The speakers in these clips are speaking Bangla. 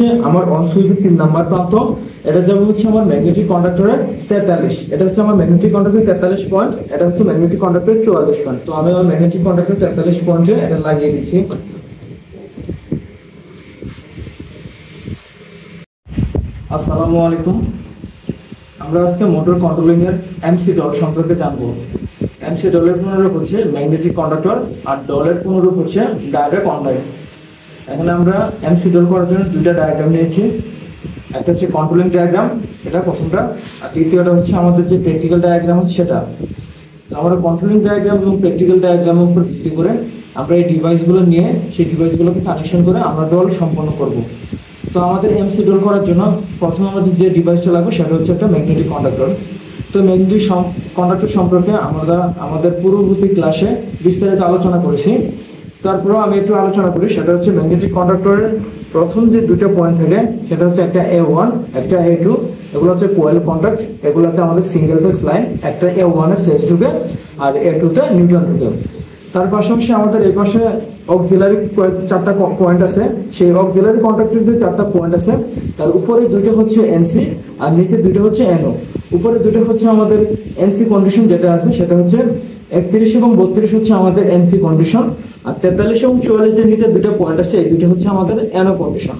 হচ্ছে আমার অন সুইচের 3 নাম্বার প্রান্ত, এটা যাবে হচ্ছে আমার ম্যাগনেটিক কন্ডাক্টরের 43, এটা হচ্ছে আমার ম্যাগনেটিক কন্ডাক্টরের 43 পয়েন্ট, এটা হচ্ছে ম্যাগনেটিক কন্ডাক্টরের 44 পয়েন্ট। তো আমি আমার ম্যাগনেটিক কন্ডাক্টর 43 পয়েন্টে এটা লাগিয়ে দিচ্ছি। আসসালামু আলাইকুম, আমরা আজকে মোটর কন্ট্রোলিং এর এমসি ডল সম্পর্কে জানবো। এমসি ডলের পুনরূপ হচ্ছে ম্যাগনেটিক কন্ডাক্টর, আর ডলের পুনরূপ হচ্ছে ডাইরেক্ট অনলাইন। এখানে আমরা এমসি ডল করার জন্য দুইটা ডায়াগ্রাম নিয়েছি, একটা হচ্ছে কন্ট্রোলিং ডায়াগ্রাম, এটা প্রথমটা, আর দ্বিতীয়টা হচ্ছে আমাদের যে প্র্যাকটিক্যাল ডায়াগ্রাম হচ্ছে সেটা। তো আমরা কন্ট্রোলিং ডায়াগ্রাম এবং প্র্যাকটিক্যাল ডায়াগ্রামের উপর ভিত্তি করে আমরা এই ডিভাইসগুলো নিয়ে সেই ডিভাইসগুলোকে কানেকশন করে আমরা ডল সম্পন্ন করব। তো আমাদের এমসি ডল করার জন্য প্রথমে আমাদের যে ডিভাইসটা লাগবে সেটা হচ্ছে একটা ম্যাগনেটিক কন্ডাক্টর। তো ম্যাগনেটিক কন্ডাক্টর সম্পর্কে আমরা আমাদের পূর্ববর্তী ক্লাসে বিস্তারিত আলোচনা করেছি, তারপরেও আমি একটু আলোচনা করি। সেটা হচ্ছে ম্যাগনেটিক কন্ডাক্টরের প্রথম যে দুটো পয়েন্ট থাকে সেটা হচ্ছে একটা A1 একটা A2, এগুলো হচ্ছে কোয়েল কন্ডাক্ট, এগুলোতে আমাদের সিঙ্গেল ফেজ লাইন, একটা A1 এ ফেজ ঢুকে আর A2 তে নিউট্রাল ঢুকে। তার পাশাপাশি আমাদের এই পাশে অক্সিলারি চারটা পয়েন্ট আছে, সেই অক্সিলারি কন্ডাক্টর যে চারটা পয়েন্ট আছে তার উপরে দুটো হচ্ছে এনসি আর নিচে দুটো হচ্ছে এনও। উপরে দুটো হচ্ছে আমাদের এনসি কন্ডিশন যেটা আছে সেটা হচ্ছে 31 এবং 32 হচ্ছে আমাদের এনসি কন্ডিশন, আর 43 এবং 44 এর নিচে দুটো পয়েন্ট আছে, এই দুটো হচ্ছে আমাদের এনও কন্ডিশন।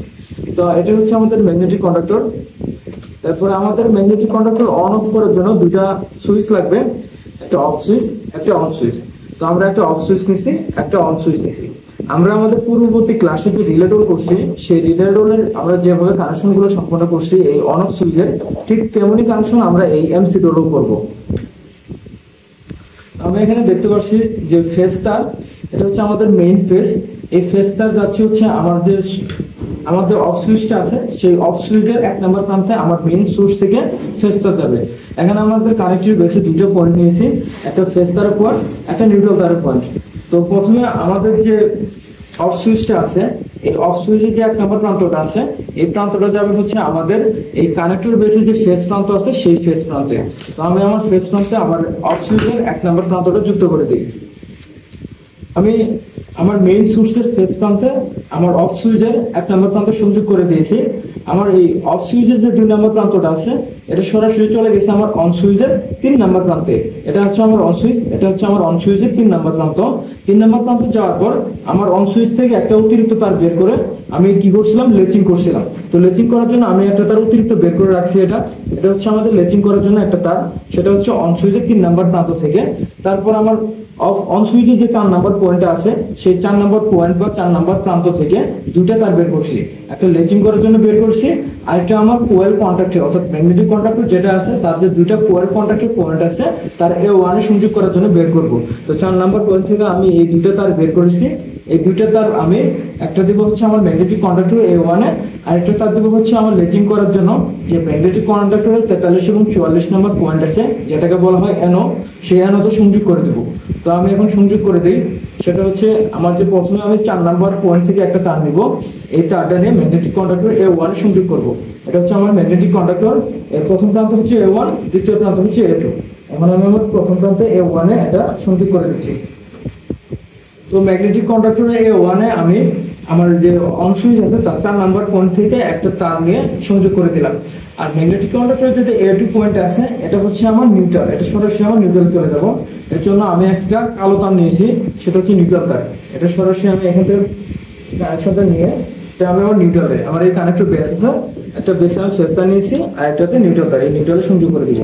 তো এটা হচ্ছে আমাদের ম্যাগনেটিক কন্ডাক্টর। তারপরে আমাদের ম্যাগনেটিক কন্ডাক্টর অন অফ করার জন্য দুটা সুইচ লাগবে, একটা অফ সুইচ একটা অন সুইচ। তো আমরা একটা অফ সুইচ নিছি, একটা অন সুইচ নিছি। আমরা আমাদের পূর্ববর্তী ক্লাসে যে রিলে ডোল করছি সেই রিলে ডোলের আমরা যেভাবে কানেকশন গুলো সম্পন্ন করছি এই অন অফ সুইচের, ঠিক তেমনি কানেকশন আমরা এই এমসি ডোলও করব। আমরা এখানে দেখতে পাচ্ছি যে ফেজ তার, এটা হচ্ছে আমাদের মেইন ফেজ। এই ফেজ তার যাচ্ছে হচ্ছে আমাদের অফ সুইচটা আছে সেই অফ সুইচের 1 নাম্বার প্রান্তে আমার মেইন সোর্স থেকে ফেজ তার যাবে। এখানে আমাদের কানেক্টেড বেসে দুটো পয়েন্ট নিয়েছি, একটা ফেজ তারের পয়েন্ট একটা নিউট্রাল তারের পয়েন্ট। তো প্রথমে আমাদের যে অফ সুইচটা আছে এই অফ সুইচের যে 1 নাম্বার প্রান্তটা আছে এই প্রান্তটা যাবে হচ্ছে আমাদের এই কানেক্টর বেসে যে ফেজ প্রান্ত আছে সেই ফেজ প্রান্তে। তো আমি আমার ফেজ প্রান্তে আমার অফ সুইচের 1 নাম্বার প্রান্তটা যুক্ত করে দিই। আমি আমার মেইন সোর্সের ফেজ প্রান্তে আমার অফ সুইচের 1 নাম্বার প্রান্ত সংযোগ করে দিয়েছি। আমার এই অফ সুইচের যে 2 নাম্বার প্রান্তটা আছে এটা সরাসরি চলে গেছে আমার অন সুইচের 3 নাম্বার প্রান্তে। এটা হচ্ছে আমার অন সুইচ, এটা হচ্ছে আমার অন সুইচের 3 নাম্বার প্রান্ত। 3 নাম্বার প্রান্তে যাওয়ার পর আমার অন সুইচ থেকে একটা অতিরিক্ত তার বের করে আমি কি করছিলাম, লেচিং করছিলাম। তো লেচিং করার জন্য আমি একটা তার অতিরিক্ত বের করে রাখছি, এটা হচ্ছে আমাদের লেচিং করার জন্য একটা তার, সেটা হচ্ছে অন সুইচের 3 নাম্বার প্রান্ত থেকে। তারপর আমার অন সুইচে যে 4 নাম্বার পয়েন্ট আছে সেই 4 নাম্বার পয়েন্ট বা 4 নাম্বার প্রান্ত থেকে দুটো তার বের করছি, একটা লেচিং করার জন্য বের করছি আর একটা আমার কোয়েল কন্ট্যাক্টর অর্থাৎ ম্যাগনেটিক কন্ট্যাক্টর যেটা আছে তার যে দুটো কোয়েল কন্ট্যাক্টর পয়েন্ট আছে তার A1 এ সংযোগ করার জন্য বের করব। তো 4 নাম্বার পয়েন্ট থেকে আমি এই দুটো তার বের করেছি। এই দুটো তার আমি একটা দিব হচ্ছে আমার ম্যাগনেটিক কন্ডাক্টর A1 এ, আর একটা তার দিব হচ্ছে আমার লেচিং করার জন্য যে ম্যাগনেটিক কন্ডাক্টরের 43 এবং 44 নম্বর পয়েন্ট আছে যেটাকে বলা হয় NO, সেই NO তে সংযোগ করে দেব। তো আমি এখন সংযোগ করে দেই। সেটা হচ্ছে আমার যে প্রথমে আমি 4 নাম্বার পয়েন্ট থেকে একটা তার নিব, এই তারটা নিয়ে ম্যাগনেটিক কন্ডাক্টর A1 এ সংযোগ করব। এটা হচ্ছে আমার ম্যাগনেটিক কন্ডাক্টর, এর প্রথম প্রান্ত হচ্ছে A1, দ্বিতীয় প্রান্ত হচ্ছে A2। এখন আমি আমার প্রথম প্রান্তে A1 এ এটা সংযোগ করে দিচ্ছি। তো ম্যাগনেটিক কন্ডাক্টর A1 এ আমি আমার যে অন সুইচ আছে তার 4 নাম্বার পয়েন্ট থেকে একটা তার নিয়ে সংযোগ করে দিলাম। আর ম্যাগনেটিক কন্ডাক্টরের যে A2 পয়েন্ট আছে এটা হচ্ছে আমার নিউট্রাল, এটা সরাসরি আমার নিউট্রাল চলে যাব। এর জন্য আমি একটা কালো তার নিয়েছি, সেটা হচ্ছে নিউট্রাল তার। এটা সরাসরি আমি এখান থেকে কানেকশনটা নিয়ে এটা আমি আমার নিউট্রালে আমার এই কানেক্টর বেস আছে, একটা বেসে আমি ফেজ তার নিয়েছি আর একটাতে নিউট্রাল তার, এই নিউট্রালে সংযোগ করে দিব।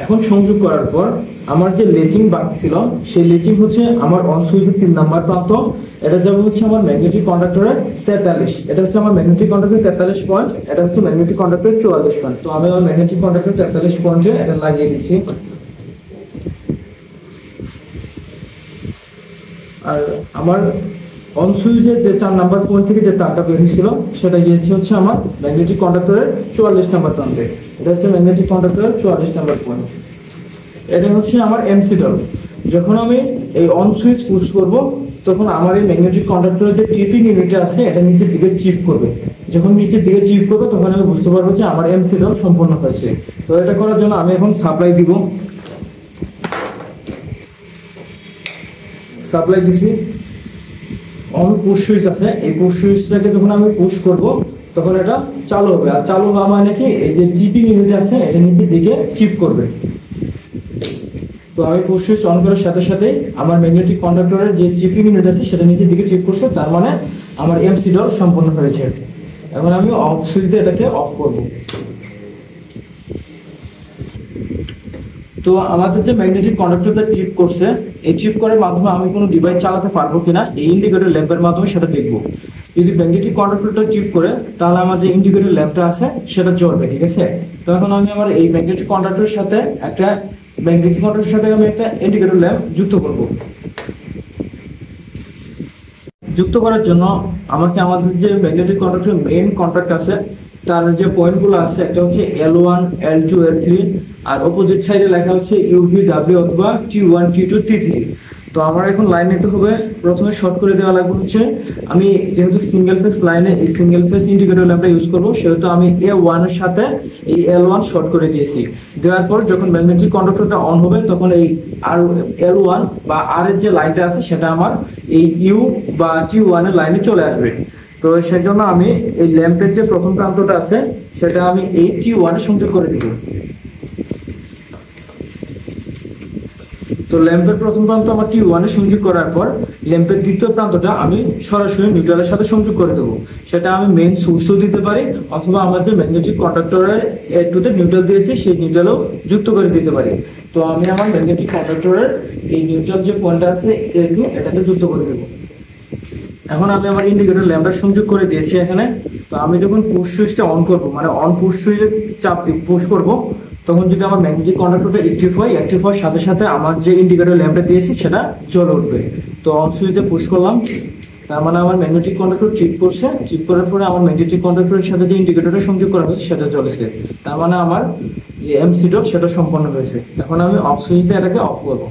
এখন সংযোগ করার পর আমার যে লেচিং বাকি ছিল সেই লেচিং হচ্ছে আমার অন সুইচের 3 নাম্বার প্রান্ত, এটা যাবে হচ্ছে আমার ম্যাগনেটিক কন্ডাক্টরের 43, এটা হচ্ছে আমার ম্যাগনেটিক কন্ডাক্টরের 43 পয়েন্ট, এটা হচ্ছে ম্যাগনেটিক কন্ডাক্টরের 44 পয়েন্ট। তো আমি আমার ম্যাগনেটিক কন্ডাক্টরের 43 পয়েন্টে এটা লাগিয়ে দিচ্ছি। আর আমার অন সুইচের যে 4 নাম্বার পয়েন্ট থেকে যে তারটা বের হয়েছিল সেটা গিয়েছে হচ্ছে আমার ম্যাগনেটিক কন্ডাক্টরের 44 নাম্বার প্রান্তে, এটা হচ্ছে ম্যাগনেটিক কন্ডাক্টরের 44 নাম্বার পয়েন্ট। এটা হচ্ছে আমার এমসি ডল। যখন আমি এই অন সুইচ পুশ করব তখন আমার এই ম্যাগনেটিক কন্ডাক্টরের যে টিপিং ইউনিট আছে এটা নিচের দিকে চিপ করবে। যখন নিচের দিকে চিপ করবে তখন আমি বুঝতে পারবো যে আমার এমসি ডল সম্পূর্ণ হয়েছে। তো এটা করার জন্য আমি এখন সাপ্লাই দিব। সাপ্লাই দিছি, অন পুশ সুইচ আছে, এই পুশ সুইচটাকে যখন আমি পুশ করব তখন এটা চালু হবে। আর চালু হওয়া মানে কি, এই যে টিপিং ইউনিট আছে এটা নিচের দিকে চিপ করবে। তো আমি পুশ সুইচ অন করার সাথে সাথে আমার ম্যাগনেটিক কন্ডাক্টরের যে চিপিং ইউনিট আছে সেটা নিচের দিকে চিপ করছে, তার মানে আমার এমসি ডল সম্পন্ন হয়েছে। এখন আমি অফ সুইচ দিয়ে এটাকে অফ করব। তো আমাদের যে ম্যাগনেটিক কন্ডাক্টরটা চিপ করছে, এই চিপ করার মাধ্যমে আমি কোনো ডিভাইস চালাতে পারবো কিনা এই ইন্ডিকেটর ল্যাম্পের মাধ্যমে সেটা দেখব। যদি ম্যাগনেটিক কন্ডাক্টরটা চিপ করে তাহলে আমার যে ইন্ডিকেটর ল্যাম্পটা আছে সেটা জ্বলবে, ঠিক আছে। তো এখন আমি আমার এই ম্যাগনেটিক কন্ডাক্টরের সাথে একটা ইন্ডিকেটর ল্যাম্প যুক্ত করব। যুক্ত করার জন্য আমাকে আমাদের যে ম্যাগনেটিক কন্ডাক্টর মেইন কন্ট্যাক্ট আছে তার যে পয়েন্টগুলো আছে, একটা হচ্ছে L1 L2 L3, আর অপোজিট সাইডে লেখা হচ্ছে UVW অথবা T1 T2 T3। তো আমার এখন লাইন নিতে হবে, প্রথমে শর্ট করে দেওয়া লাগবে হচ্ছে, আমি যেহেতু সিঙ্গেল ফেজ লাইনে এই সিঙ্গেল ফেজ ইন্ডিকেটর ল্যাম্পটা ইউজ করবো, সেহেতু আমি A1 এর সাথে এই L1 শর্ট করে দিয়েছি। দেওয়ার পর যখন ম্যাগনেটিক কন্ডাক্টরটা অন হবে তখন এই L1 বা R এর যে লাইনটা আছে সেটা আমার এই U বা T1 এর লাইনে চলে আসবে। তো সেজন্য আমি এই ল্যাম্পের যে প্রথম প্রান্তটা আছে সেটা আমি এই T1 এ সংযোগ করে দিব। তো ল্যাম্পের প্রথম প্রান্ত আমার T1 এ সংযোগ করার পর ল্যাম্পের দ্বিতীয় প্রান্তটা আমি সরাসরি নিউট্রালের সাথে সংযোগ করে দেবো। সেটা আমি মেইন সোর্সও দিতে পারি, অথবা আমার যে ম্যাগনেটিক কন্ডাক্টরের A2 তে নিউট্রাল দিয়েছি সেই নিউট্রালও যুক্ত করে দিতে পারি। তো আমি আমার ম্যাগনেটিক কন্ডাক্টরের এই নিউট্রাল যে পয়েন্টটা আছে A2 এটাতে যুক্ত করে দেবো। এখন আমি আমার ইন্ডিকেটর ল্যাম্পটা সংযোগ করে দিয়েছি এখানে। তো আমি যখন পুশ সুইচটা অন করব, মানে অন পুশ সুইচে চাপ দিয়ে পুশ করব, তখন যদি আমার ম্যাগনেটিক কন্ডাক্টরটা অ্যাক্টিভ হওয়ার সাথে সাথে আমার যে ইন্ডিকেটর ল্যাম্পটা দিয়েছি সেটা জ্বলে উঠবে। তো অন সুইচে পুশ করলাম, তার মানে আমার ম্যাগনেটিক কন্ডাক্টর চিপ করছে, চিপ করার পরে আমার ম্যাগনেটিক কন্ডাক্টরের সাথে যে ইন্ডিকেটরটা সংযোগ করা হয়েছে সেটা জ্বলেছে, তার মানে আমার যে এমসি ডট সেটা সম্পন্ন হয়েছে। এখন আমি অফ সুইচ দিয়ে এটাকে অফ করবো।